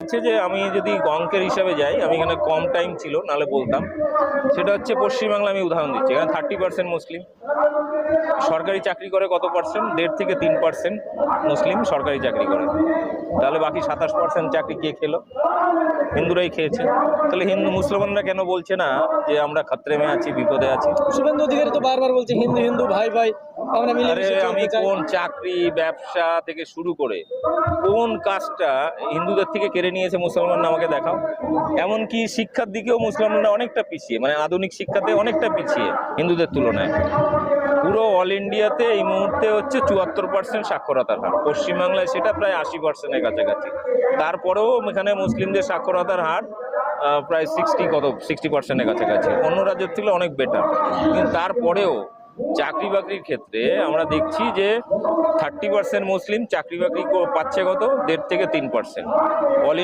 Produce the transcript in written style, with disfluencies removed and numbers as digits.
হচ্ছে যে আমি যদি অঙ্কের হিসাবে যাই, আমি এখানে কম টাইম ছিল নাহলে বলতাম। সেটা হচ্ছে পশ্চিমবাংলা আমি উদাহরণ দিচ্ছি, এখানে 30% মুসলিম। সরকারি চাকরি করে কত পার্সেন্ট? 1.5 থেকে 3% মুসলিম সরকারি চাকরি করে। তাহলে বাকি 27% চাকরি কে খেলো? হিন্দুরাই খেয়েছে। তাহলে হিন্দু মুসলমানরা কেন বলছে না যে আমরা খাত্রে মে আছি, বিপদে আছি? শুভেন্দু অধিকারী তো বারবার বলছে হিন্দু হিন্দু ভাই ভাই আমরা আরে মিলেমিশে আমি চলতে চাই। কোন চাকরি ব্যবসা থেকে শুরু করে কোন কাজটা হিন্দুদের থেকে কেড়ে নিয়েছে মুসলমানরা আমাকে দেখাও। এমনকি শিক্ষার দিকেও মুসলমানরা অনেকটা পিছিয়ে, মানে আধুনিক শিক্ষাতে অনেকটা পিছিয়ে হিন্দুদের তুলনায়। পুরো অল ইন্ডিয়াতে এই মুহূর্তে হচ্ছে 74% সাক্ষরতার হার, পশ্চিমবাংলায় সেটা প্রায় 80%-এর কাছাকাছি। তারপরেও এখানে মুসলিমদের সাক্ষরতার হার প্রায় 60%-এর কাছাকাছি, অন্য রাজ্যের থেকে অনেক বেটার। কিন্তু তারপরেও চাকরি বাকরির ক্ষেত্রে আমরা দেখছি যে 30% মুসলিম চাকরি বাকরি পাচ্ছে কত? 1.5 থেকে 3%। অল